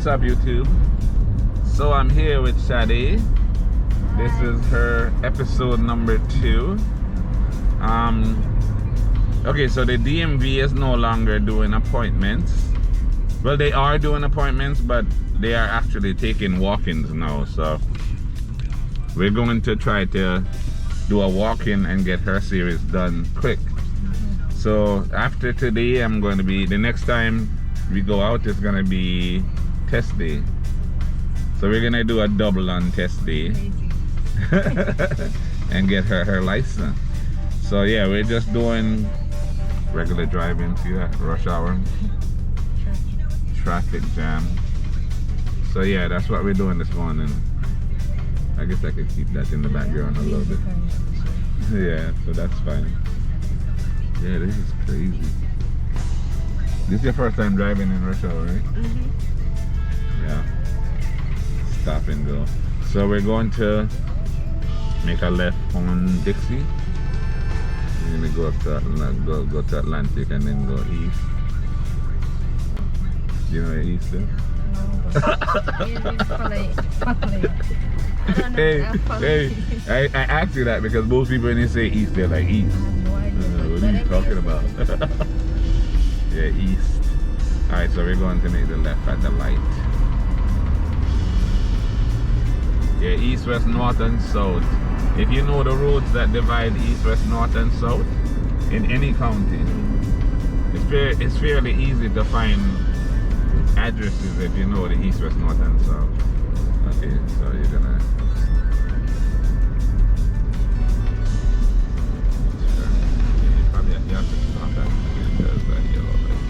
What's up, YouTube? So I'm here with Sade. This is her episode number 2. Okay, so the DMV is no longer doing appointments. Well, they are doing appointments, but they are actually taking walk-ins now. So we're going to try to do a walk-in and get her series done quick. So after today, the next time we go out is gonna be test day. So we're gonna do a double on test day and get her license. So yeah, we're just doing regular driving, see that rush hour, traffic jam. So yeah, that's what we're doing this morning. I guess I could keep that in the background a little bit. Yeah, so that's fine. Yeah, this is crazy. This is your first time driving in rush hour, right? Yeah. Stop and go. So we're going to make a left on Dixie. We're gonna go up to go to Atlantic and then go east. Do you know where east is? Hey, I asked you that because most people when they say east, they're like east. What are you talking about? Yeah, east. Alright, so we're going to make the left at the light. Yeah, east, west, north, and south. If you know the roads that divide east, west, north, and south in any county, it's fairly easy to find addresses if you know the east, west, north, and south. Okay, so you're gonna. You have to stop that because that yellow light.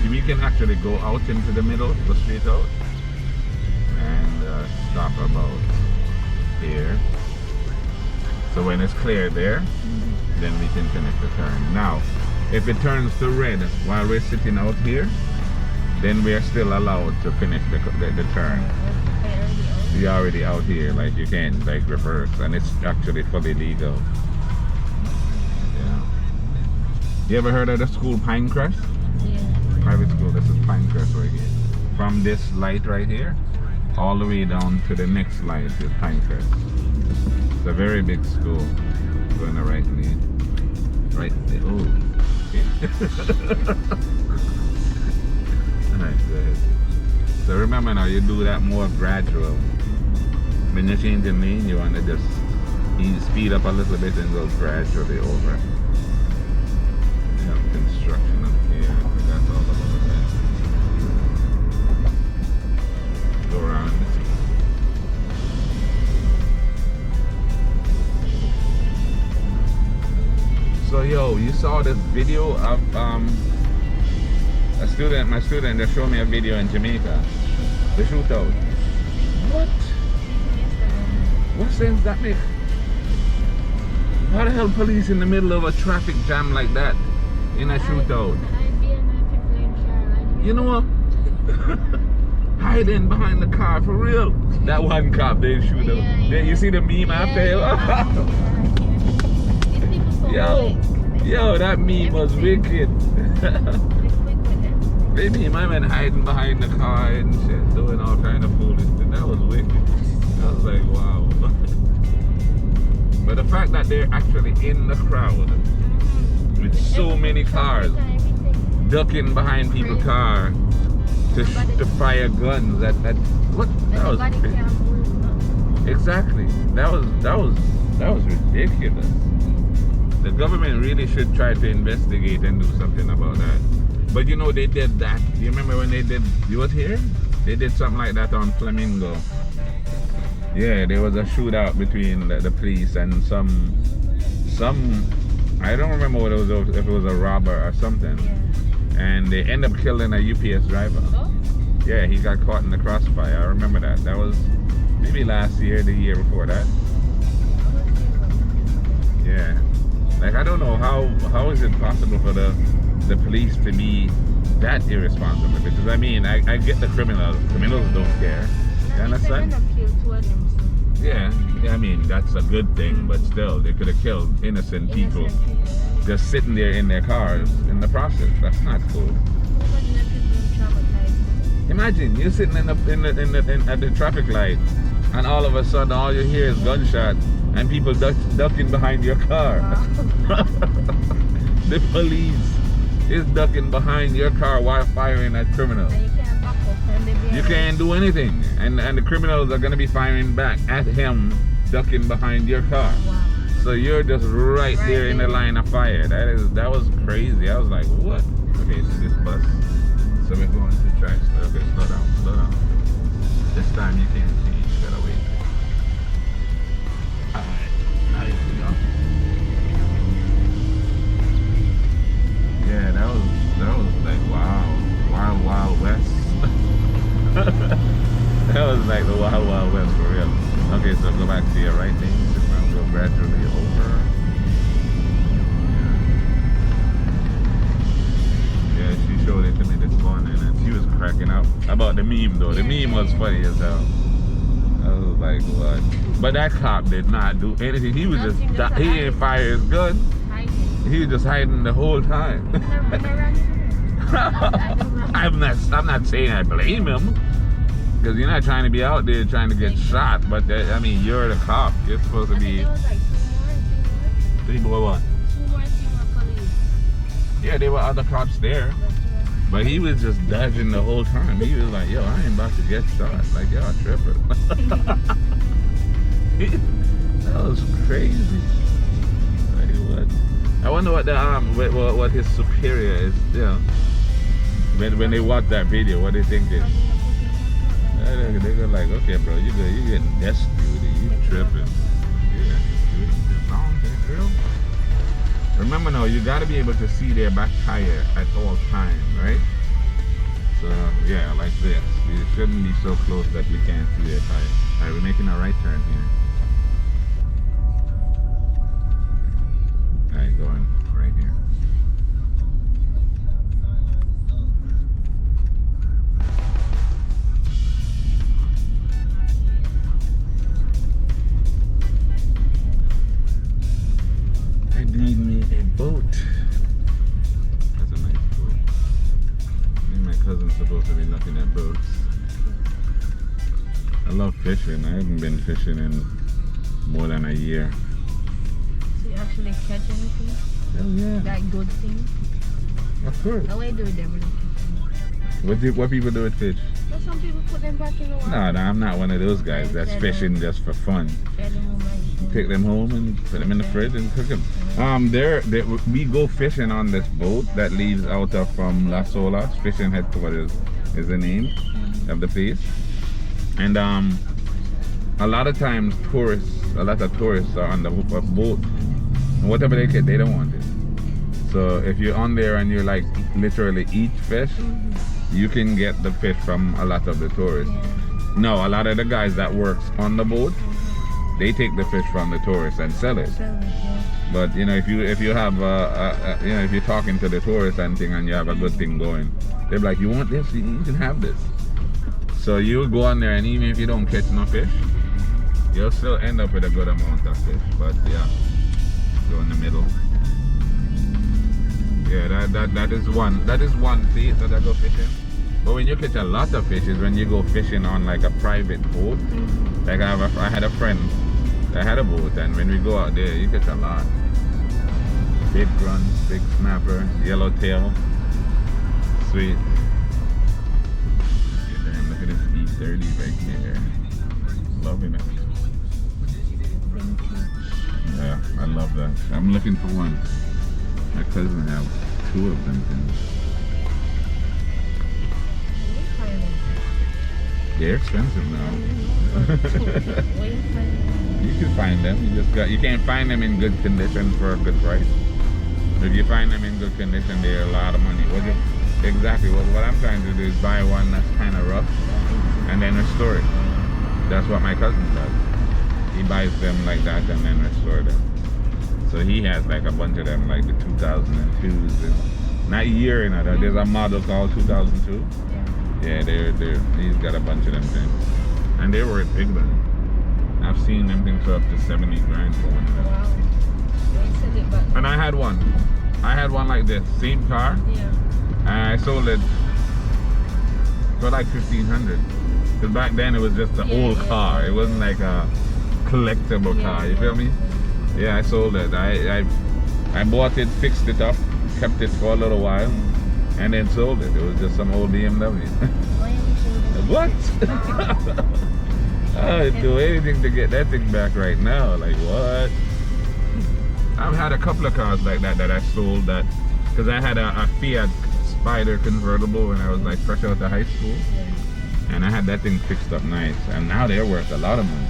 We can actually go out into the middle, go straight out, and stop about here. So when it's clear there, then we can finish the turn. Now, if it turns to red while we're sitting out here, then we are still allowed to finish the turn. We're already out here, like you can like reverse, and it's actually fully legal. You ever heard of the school Pinecrest? Yeah. Private school, this is Pinecrest right here. From this light right here, all the way down to the next light is Pinecrest. It's a very big school. Go in the right lane. Right there. Oh. Okay. Alright, go ahead. So remember now, you do that more gradual. When you're changing lane, you want to just speed up a little bit and go gradually over. Construction up here, that's all about that. Go around. So yo, you saw this video of my student that showed me a video in Jamaica, the shootout. What sense that make? How the hell police in the middle of a traffic jam like that? In a shootout. You know what? Hiding behind the car for real. That one cop they shoot him. Yeah. You see the meme after him? Yo, that meme was wicked. Maybe my man hiding behind the car and shit, doing all kind of foolishness. That was wicked. I was like, wow. But the fact that they're actually in the crowd with so many cars ducking behind people's car to fire guns. That was exactly that was ridiculous. The government really should try to investigate and do something about that. But you know they did that. You remember when they did? You was here? They did something like that on Flamingo. Yeah, there was a shootout between the police and some. I don't remember what it was, if it was a robber or something. Yeah. And they end up killing a UPS driver. Oh? Yeah, he got caught in the crossfire. I remember that. That was maybe last year, the year before that. Yeah. Like, I don't know how is it possible for the police to be that irresponsible? Because I mean, I get the criminals. Criminals don't care. You understand? Yeah, I mean, that's a good thing, but still, they could have killed innocent people just sitting there in their cars in the process. That's not cool. Imagine you're sitting at the traffic light, and all of a sudden all you hear is gunshot and people ducking behind your car. Wow. The police is ducking behind your car while firing at criminals. And you can't back up and they You can't do anything, and the criminals are gonna be firing back at him, ducking behind your car. Wow. So you're just right there in the line of fire. That was crazy. I was like, what? Okay, so this bus. So we're going to try. Okay, slow down. This time you can't see. You gotta wait. Alright, nice to go. Yeah, that was like wow, wild west. That was like the wild west for real. Okay, so go back to your right lane. Go gradually over. Yeah, she showed it to me this morning and she was cracking up about the meme though. The meme was funny as hell. I was like, what? But that cop did not do anything. He was he didn't fire his gun. He was just hiding the whole time. I'm not saying I blame him. Because you're not trying to be out there trying to get shot, but I mean, you're the cop. You're supposed to be. There was like Three more what? two more police. Yeah, there were other cops there, but he was just dodging the whole time. He was like, "Yo, I ain't about to get shot." Like, y'all tripping. That was crazy. Like, what? I wonder what the what his superior is. You know, when they watch that video, what they thinking? They go like, okay, bro, you getting desk duty, you tripping. Yeah, it's long, girl. Remember now, you gotta be able to see their back tire at all times, right? So yeah, like this. You shouldn't be so close that you can't see their tire. Alright, we're making a right turn here. Alright, going right here. I need me a boat. That's a nice boat. Me and my cousin's supposed to be looking at boats. I love fishing. I haven't been fishing in more than a year. So you actually catch anything? Hell yeah. Like good things? Of course. How do you do with them? What people do with fish? Well, some people put them back in the water. No, I'm not one of those guys that's fishing just for fun. Take them home and put them in the fridge and cook them. We go fishing on this boat that leaves out of Las Olas. Fishing headquarters is the name of the place. And a lot of times a lot of tourists are on the boat. And whatever they get, they don't want it. So if you're on there and you like literally eat fish, you can get the fish from a lot of the tourists. No, a lot of the guys that works on the boat, they take the fish from the tourists and sell it. But you know, if you have you know, if you're talking to the tourists and thing and you have a good thing going, they're like, you want this? You can have this. So you'll go on there and even if you don't catch no fish, you'll still end up with a good amount of fish. But yeah, go in the middle. Yeah, that is one place that I go fishing. But when you catch a lot of fish is when you go fishing on like a private boat. Like I had a friend that had a boat, and when we go out there, you catch a lot. Big runs, big snapper, yellowtail, sweet. Yeah, damn, look at this E30 right here. Loving it. Yeah, I love that. I'm looking for one. My cousin have two of them. They're expensive now. You can find them. You can't find them in good condition for a good price. If you find them in good condition, they're a lot of money. Exactly. What I'm trying to do is buy one that's kind of rough and then restore it. That's what my cousin does. He buys them like that and then restore them. So he has like a bunch of them, like the 2002s. And not year, you know. There's a model called 2002. Yeah, he's got a bunch of them things. And they're worth big money. I've seen them things for up to 70 grand for one of them. Wow. And I had one. I had one like this, same car. Yeah. And I sold it for like 1,500. Because back then it was just an old car. It wasn't like a collectible car. You feel me? Yeah, I sold it. I bought it, fixed it up, kept it for a little while, and then sold it. It was just some old BMW. What? I'd do anything to get that thing back right now. Like what? I've had a couple of cars like that I sold that because I had a Fiat Spider convertible when I was like fresh out of high school, and I had that thing fixed up nice, and now they're worth a lot of money.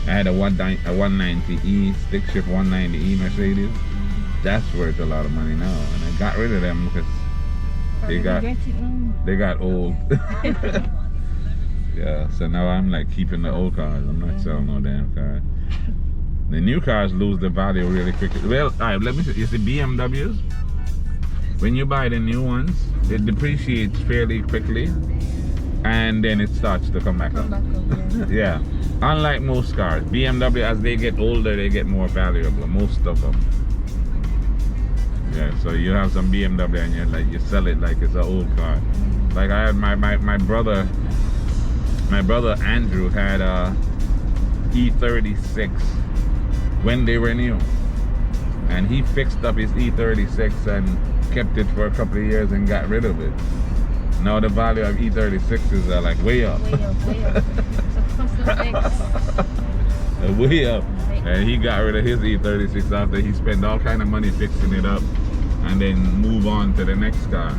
I had a 190E stick shift 190E Mercedes. That's worth a lot of money now, and I got rid of them because they got old. Yeah, so now I'm like keeping the old cars. I'm not selling no damn car. The new cars lose the value really quickly. Well, alright, let me see. You see BMWs? When you buy the new ones, it depreciates fairly quickly, and then it starts to come back up. Yeah. Unlike most cars, BMW, as they get older, they get more valuable. Most of them. Yeah. So you have some BMW, and you're like, you sell it like it's an old car. Like I had my brother. My brother Andrew had a E36 when they were new, and he fixed up his E36 and kept it for a couple of years and got rid of it. Now the value of E36s are like way up. Way up. And he got rid of his E36 after he spent all kind of money fixing it up and then move on to the next car.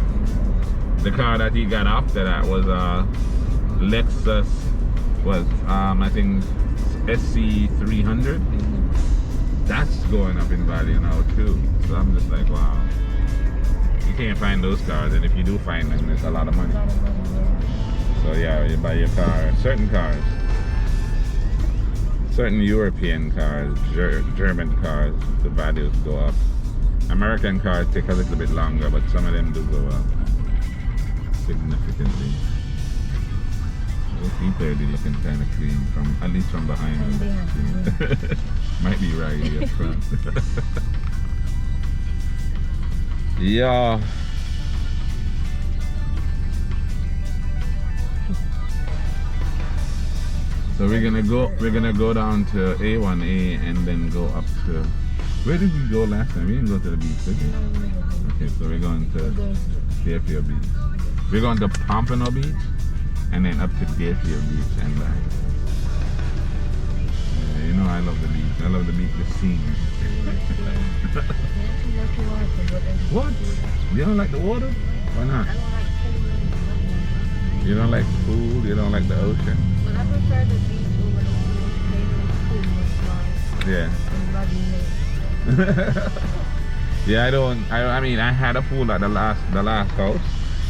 The car that he got after that was Lexus I think SC300. That's going up in value now too. So I'm just like, wow. You can't find those cars, and if you do find them, it's a lot of money. So yeah, you buy your car. Certain cars, certain European cars, German cars, the values go up. American cars take a little bit longer, but some of them do go up significantly. E30 looking kind of clean, from at least from behind. Might be right here up front. Yeah. So we're gonna go down to A1A and then go up to, where did we go last time? We didn't go to the beach, did we? Okay, so we're going to Deerfield Beach. We're going to Pompano Beach and then up to Deerfield Beach and back. Yeah, you know I love the beach. I love the beach, the scene. What? You don't like the water? Why not? You don't like pool? You don't like the ocean? Well, I prefer the beach over the pool. Yeah. Yeah, I mean, I had a pool at the last house.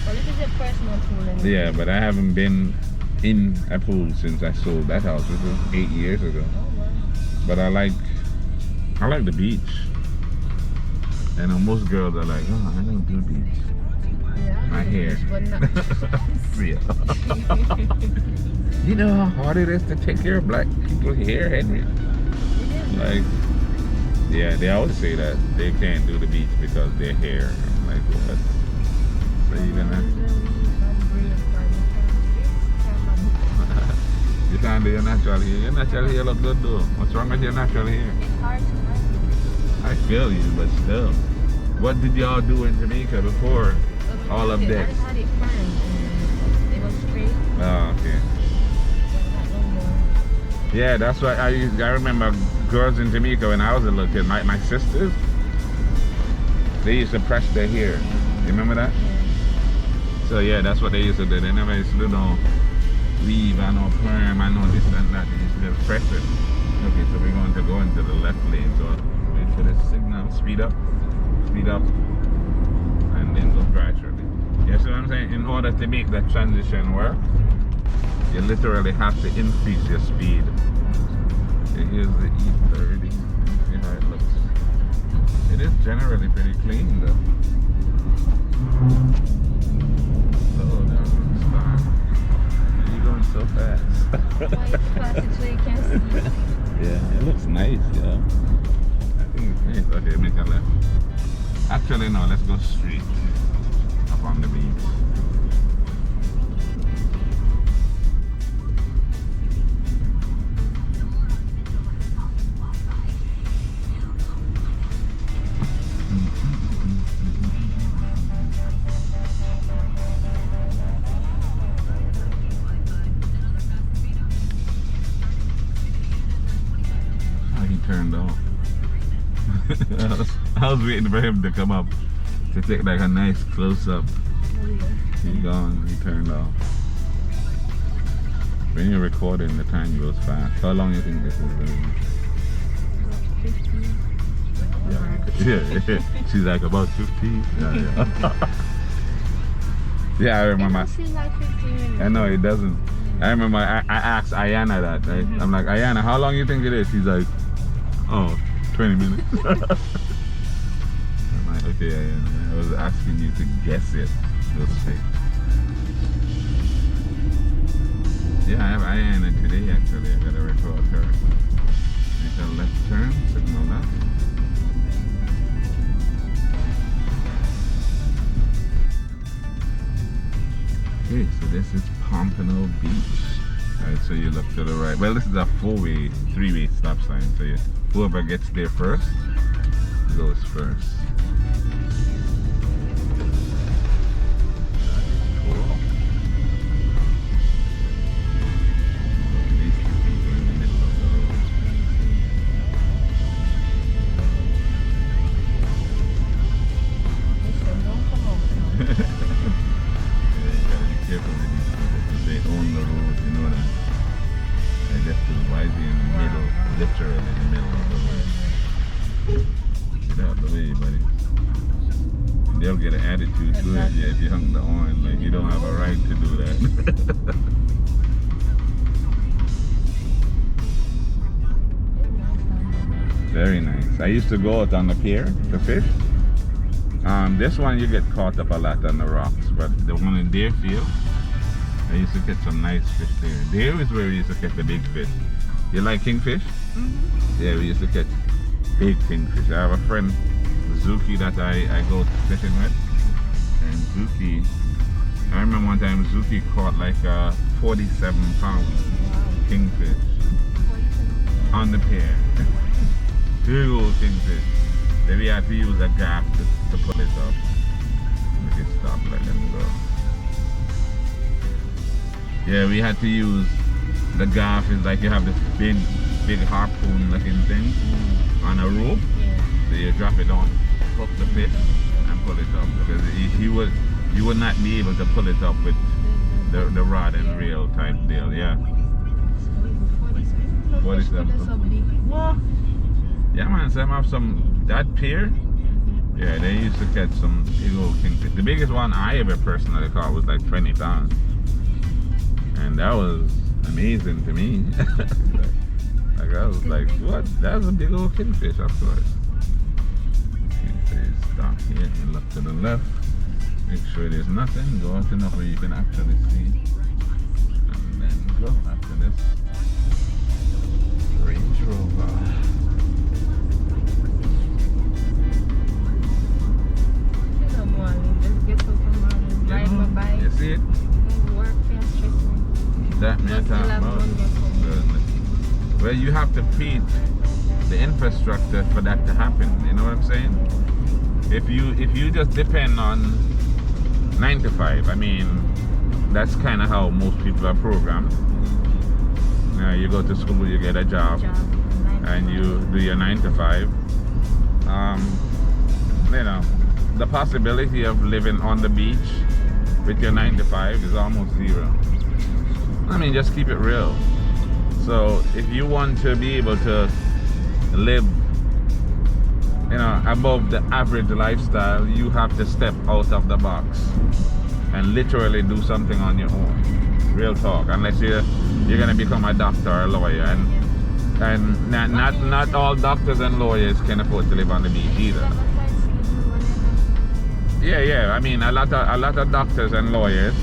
Well, this is your personal pool anyway. Yeah, but I haven't been in a pool since I sold that house, which was 8 years ago. Oh, wow. But I like the beach. And most girls are like, oh, I don't do beach. Yeah, my hair. Beach, but not. Yeah. You know how hard it is to take care of black people's hair, Henry? Like, yeah, they always say that they can't do the beach because their hair. I'm like, what? So you're gonna... You can't do your natural hair. Your natural hair look good though. What's wrong with your natural hair? It's hard to manage. I feel you, but still. What did y'all do in Jamaica before all of this? I just had it firm and it was straight. Oh, okay. Yeah, that's why I remember girls in Jamaica when I was a little kid. My sisters, they used to press their hair. You remember that? Yeah. So yeah, that's what they used to do. They never used to do no weave, I know perm, I know this and that. They used to just press it. Okay, so we're going to go into the left lane. So wait for the signal. Speed up, and then go gradually. You see what I'm saying? In order to make that transition work, you literally have to increase your speed. Here's the E30. See how it looks. It is generally pretty clean though. Oh, there's a star. You're going so fast. Why it's fast so you can see? Yeah, it looks nice, yeah. I think it's nice. Okay, make a left. Actually, no, let's go straight up on the beach. turned off. I was waiting for him to come up to take like a nice close up. He gone, he turned off. When you're recording, the time goes fast. How long do you think this is going to be? Yeah. She's like about 15. Yeah. Yeah, I remember. It seems like 15 minutes. I know it doesn't. I remember I asked Ayana that, right? I'm like, Ayana, how long do you think it is? She's like, oh, 20 minutes. I'm like, okay, Ayana. I was asking you to guess it. We'll see. Yeah, I have Ayana today actually. I gotta record her. Make a left turn, signal that. Okay, so this is Pompano Beach. Alright, so you look to the right. Well, this is a three-way stop sign. So whoever gets there first goes first. Cool. These people in the middle of the road. Don't come over. Careful with these people because they own the road, you know that. I guess because why is he in the middle, literally in the middle of the road? Get out of the way, buddy. And they'll get an attitude to it, yeah, if you hung the horn, like you don't have a right to do that. Very nice. I used to go out on the pier to fish. This one you get caught up a lot on the rocks, but the one in Deerfield, I used to catch some nice fish there. There is where we used to catch the big fish. You like kingfish? Mm-hmm. Yeah, we used to catch big kingfish. I have a friend, Zuki, that I go fishing with. And Zuki, I remember one time Zuki caught like a 47-pound kingfish on the pier. Big old kingfish. Then we had to use a gaff to pull it up. Make it stop, let them go. Yeah, we had to use the gaff. Is like you have this big harpoon looking thing on a rope. So you drop it on, hook the fish and pull it up. Because you would not be able to pull it up with the rod and reel type deal, yeah. 47. What? Yeah man, so I have that pier, yeah, they used to catch some big old kingfish. The biggest one I ever personally caught was like 20 pounds. And that was amazing to me. Like I was like, what? That was a big old kingfish, of course. Okay, so you stop here and look to the left. Make sure there's nothing. Go out enough where you can actually see. And then go after this. Range Rover. You see it? That me I talk about. Well, you have to feed the infrastructure for that to happen. You know what I'm saying? If you just depend on 9 to 5, I mean, that's kind of how most people are programmed. You go to school, you get a job, and you do your 9 to 5. You know, the possibility of living on the beach with your 9 to 5 is almost zero. I mean, just keep it real. So if you want to be able to live, you know, above the average lifestyle, you have to step out of the box and literally do something on your own. Real talk. Unless you're gonna become a doctor or a lawyer, and not all doctors and lawyers can afford to live on the beach either. Yeah. I mean, a lot of doctors and lawyers,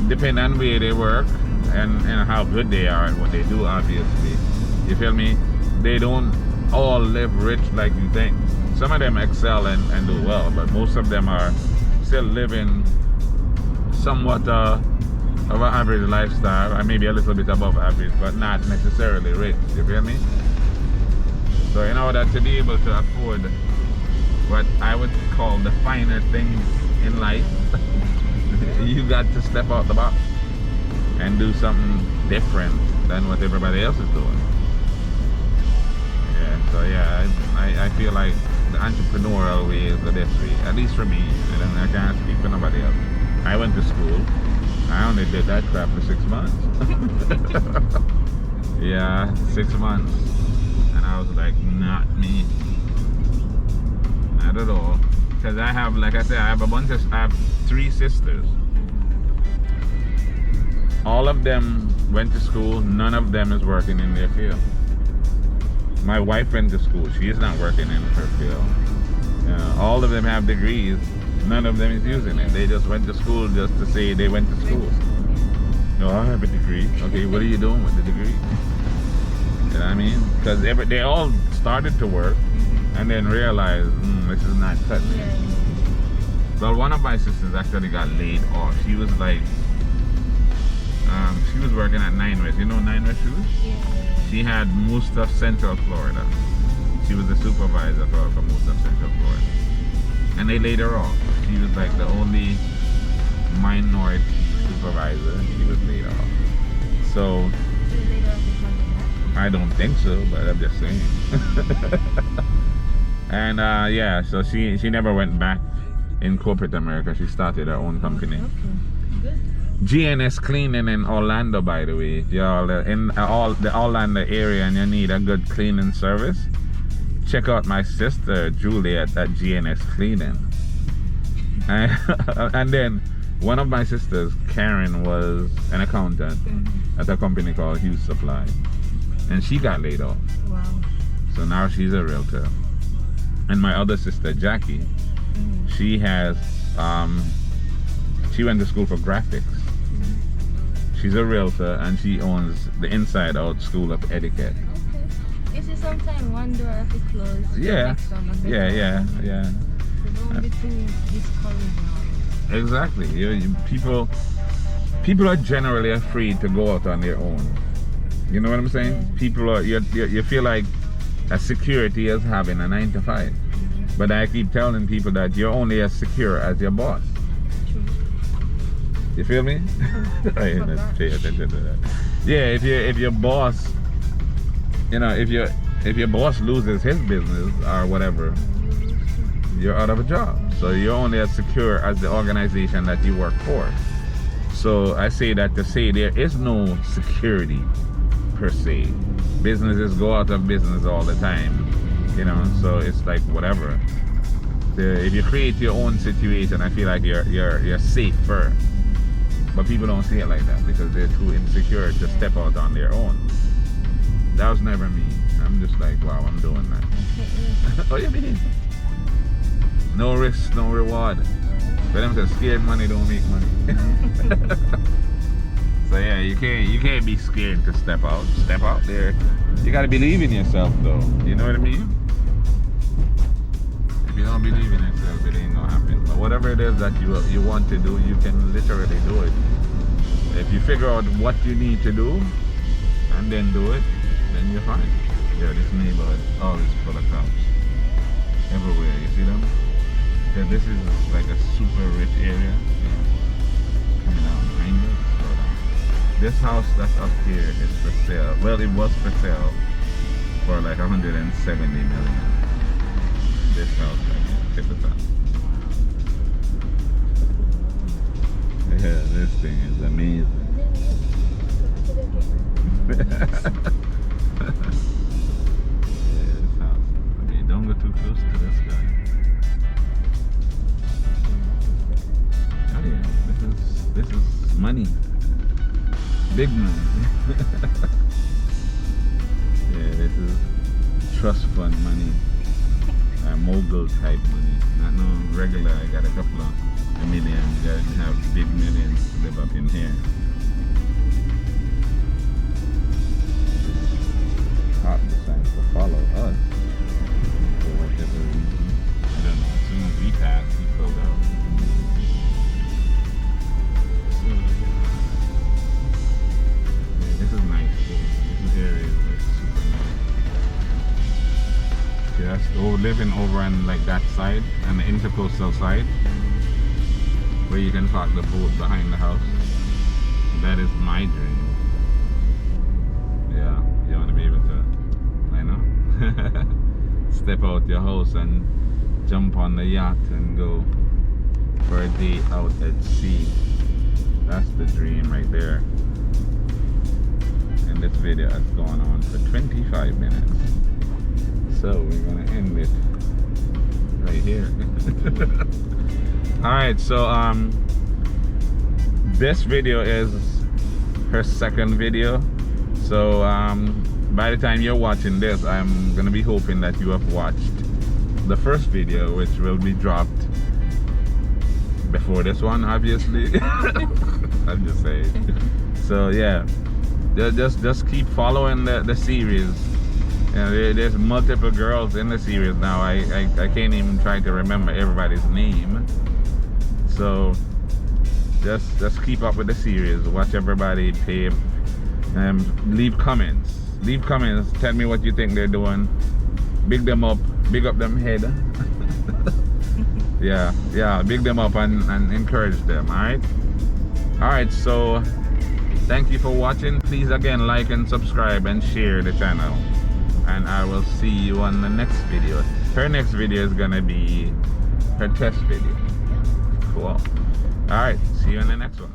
depending on where they work and how good they are at what they do, obviously. You feel me? They don't all live rich like you think. Some of them excel and do well, but most of them are still living somewhat of an average lifestyle, or maybe a little bit above average, but not necessarily rich. You feel me? So in order to be able to afford what I would call the finer things in life, you got to step out the box and do something different than what everybody else is doing. feel like the entrepreneurial way is the best way, at least for me. I can't speak for nobody else. I went to school. I only did that crap for 6 months. Yeah, 6 months. And I was like, not me. Not at all. Because I have, like I said, I have 3 sisters. All of them went to school. None of them is working in their field. My wife went to school. She is not working in her field. All of them have degrees. None of them is using it. They just went to school just to say they went to school. No, I have a degree. Okay, what are you doing with the degree? You know what I mean? Because they all started to work and then realized, this is not cutting it. Well, one of my sisters actually got laid off. She was like, she was working at Nine West. You know Nine West Shoes? Yeah. She had most of Central Florida. She was the supervisor for most of Central Florida. And they laid her off. She was like the only minority supervisor. She was laid off. So, I don't think so, but I'm just saying. And yeah, so she never went back in corporate America. She started her own company. Okay, good. GNS Cleaning in Orlando, by the way. If y'all in the Orlando area and you need a good cleaning service, check out my sister Juliet at GNS Cleaning. And then one of my sisters, Karen, was an accountant at a company called Hughes Supply, and she got laid off. Wow. So now she's a realtor. And my other sister, Jackie, she has she went to school for graphics. She's a realtor and she owns the Inside Out School of Etiquette. Okay. You see, sometimes one door have to close. Yeah. The next one have to Yeah. So don't be too discouraged. Exactly. People are generally afraid to go out on their own. You know what I'm saying? People are you feel like a security is having a 9 to 5. But I keep telling people that you're only as secure as your boss. True. You feel me? I didn't pay attention to that. Yeah, if your boss, if your boss loses his business or whatever, you're out of a job. So you're only as secure as the organization that you work for. So I say that to say there is no security per se. Businesses go out of business all the time, so it's like whatever. If you create your own situation, I feel like you're safer. But people don't see it like that because they're too insecure to step out on their own. That was never me. I'm just like, wow, I'm doing that. Oh, you mean? No risk, no reward. But them say scared money don't make money. So yeah, you can't be scared to step out. Step out there. You gotta believe in yourself though. You know what I mean? If you don't believe in yourself, it ain't gonna happen. But whatever it is that you want to do, you can literally do it. If you figure out what you need to do and then do it, then you're fine. Yeah, this neighborhood always full of cops. Everywhere, you see them? Yeah, this is like a super rich area. Coming out behind us. This house that's up here is for sale. Well, it was for sale for like 170 million. This house right here, check this out. Yeah, this thing is amazing. Yeah, this house. Okay, don't go too close to this guy. Oh yeah, this is money. Big money. Yeah, this is trust fund money. Mogul type money. Not no regular, I got a couple of million. You gotta have big millions to live up in here. Hot decided to follow us for whatever reason. I don't know. As soon as we passed, he pulled out. This is nice too. This area is like super nice. See, that's living over on like that side, on the intercoastal side, where you can park the boat behind the house. That is my dream. Yeah, you want to be able to, I know. step out your house and jump on the yacht and go for a day out at sea. That's the dream right there. And this video has gone on for 25 minutes. So we're gonna end it right here. Alright, so this video is her second video. So by the time you're watching this, I'm gonna be hoping that you have watched the first video, which will be dropped before this one, obviously. I'm just saying. So yeah, just keep following the series. You know, there's multiple girls in the series now. I can't even try to remember everybody's name. So just keep up with the series. Watch everybody. Leave comments. Leave comments. Tell me what you think they're doing. Big them up. Big up them head. yeah, big them up and encourage them. Alright, so thank you for watching. Please again like and subscribe and share the channel, and I will see you on the next video. Her next video is gonna be her test video. Cool. Alright, see you in the next one.